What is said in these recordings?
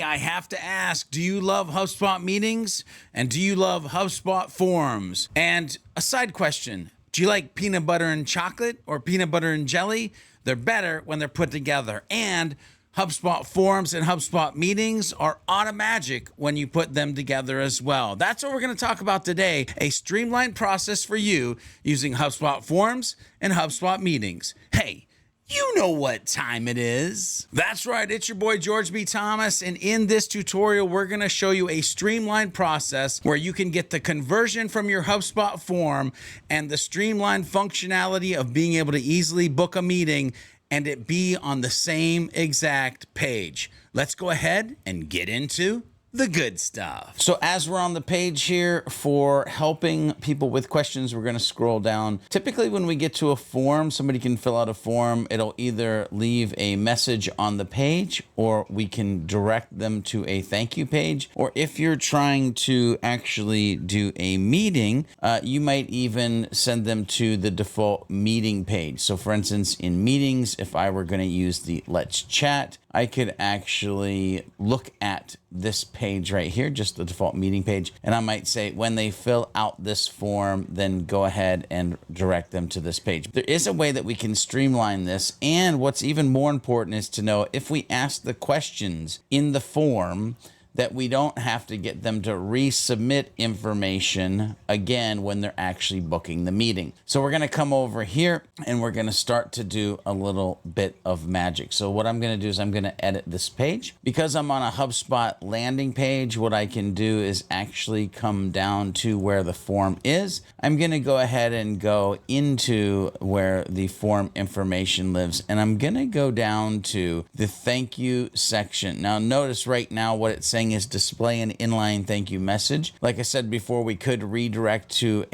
I have to ask, do you love HubSpot Meetings? And do you love HubSpot Forms? And a side question, do you like peanut butter and chocolate or peanut butter and jelly? They're better when they're put together. And HubSpot Forms and HubSpot Meetings are Automagic when you put them together as well. That's what we're going to talk about today, a streamlined process for you using HubSpot Forms and HubSpot Meetings. Hey, you know what time it is. That's right, it's your boy George B. Thomas, and in this tutorial, we're gonna show you a streamlined process where you can get the conversion from your HubSpot form and the streamlined functionality of being able to easily book a meeting and it be on the same exact page. Let's go ahead and get into the good stuff. So as we're on the page here for helping people with questions, we're going to scroll down. Typically when we get to a form, somebody can fill out a form. It'll either leave a message on the page or we can direct them to a thank you page. Or if you're trying to actually do a meeting, you might even send them to the default meeting page. So for instance, in meetings, if I were going to use the Let's Chat, I could actually look at this page right here, just the default meeting page. And I might say when they fill out this form, then go ahead and direct them to this page. There is a way that we can streamline this. And what's even more important is to know if we ask the questions in the form, that we don't have to get them to resubmit information again when they're actually booking the meeting. So we're gonna come over here and we're gonna start to do a little bit of magic. So what I'm gonna do is I'm gonna edit this page. Because I'm on a HubSpot landing page, what I can do is actually come down to where the form is. I'm gonna go ahead and go into where the form information lives, and I'm gonna go down to the thank you section. Now notice right now what it's saying is display an inline thank you message. Like I said before, we could redirect to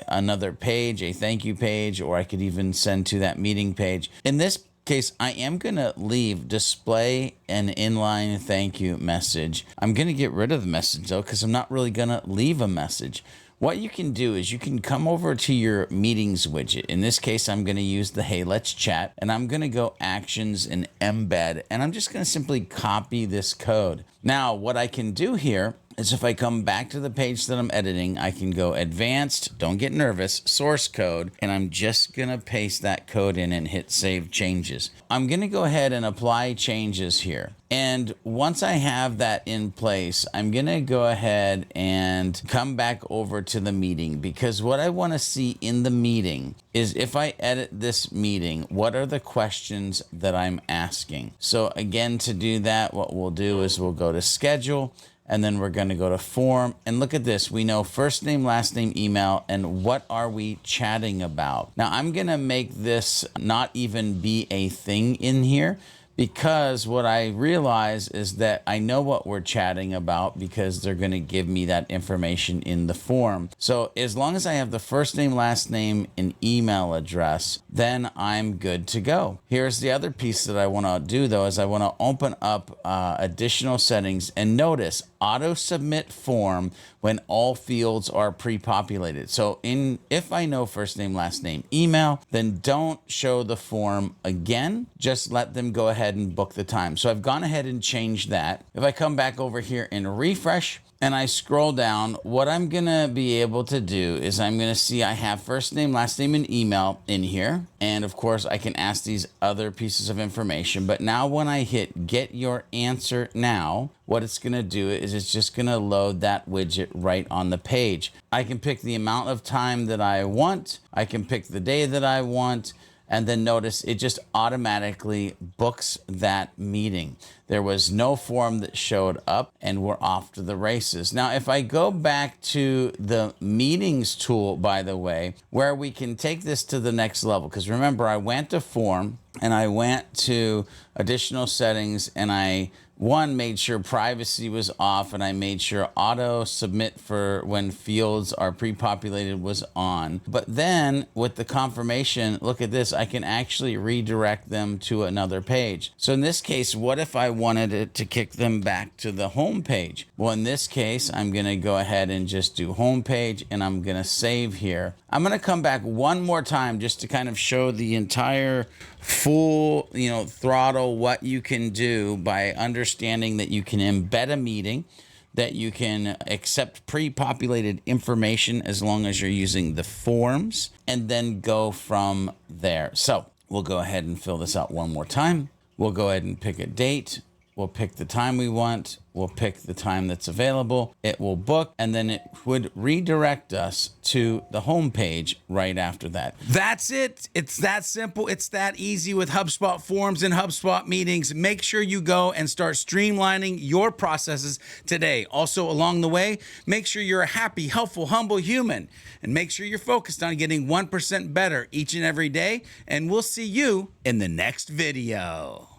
another page, a thank you page, or I could even send to that meeting page. In this case, I am going to leave display an inline thank you message. I'm going to get rid of the message though, because I'm not really going to leave a message. What you can do is you can come over to your meetings widget. In this case, I'm going to use the Hey, Let's Chat, and I'm going to go actions and embed, and I'm just going to simply copy this code. Now, what I can do here is if I come back to the page that I'm editing, I can go advanced, don't get nervous, source code, and I'm just going to paste that code in and hit save changes. I'm going to go ahead and apply changes here. And once I have that in place, I'm going to go ahead and come back over to the meeting, because what I want to see in the meeting is if I edit this meeting, what are the questions that I'm asking? So again, to do that, what we'll do is we'll go to schedule, and then we're going to go to form, and look at this. We know first name, last name, email, and what are we chatting about? Now I'm going to make this not even be a thing in here, because what I realize is that I know what we're chatting about because they're going to give me that information in the form. So as long as I have the first name, last name, and email address, then I'm good to go. Here's the other piece that I want to do though, is I want to open up additional settings, and notice auto submit form when all fields are pre-populated. So if I know first name, last name, email, then don't show the form again. Just let them go ahead and book the time. So I've gone ahead and changed that. If I come back over here and refresh, and I scroll down, what I'm gonna be able to do is I'm gonna see I have first name, last name, and email in here. And of course I can ask these other pieces of information. But now when I hit get your answer now, what it's gonna do is it's just gonna load that widget right on the page. I can pick the amount of time that I want. I can pick the day that I want. And then notice it just automatically books that meeting. There was no form that showed up, and we're off to the races. Now, if I go back to the meetings tool, by the way, where we can take this to the next level, because remember, I went to form and I went to additional settings, and I made sure privacy was off, and I made sure auto submit for when fields are pre-populated was on. But then with the confirmation, look at this, I can actually redirect them to another page. So in this case, what if I wanted it to kick them back to the home page? Well, in this case, I'm gonna go ahead and just do home page, and I'm gonna save here. I'm gonna come back one more time just to kind of show the entire full, throttle what you can do by understanding understanding that you can embed a meeting, that you can accept pre-populated information as long as you're using the forms, and then go from there. So we'll go ahead and fill this out one more time. We'll go ahead and pick a date. We'll pick the time we want. We'll pick the time that's available. It will book, and then it would redirect us to the home page right after that. That's it. It's that simple. It's that easy with HubSpot Forms and HubSpot Meetings. Make sure you go and start streamlining your processes today. Also, along the way, make sure you're a happy, helpful, humble human, and make sure you're focused on getting 1% better each and every day. And we'll see you in the next video.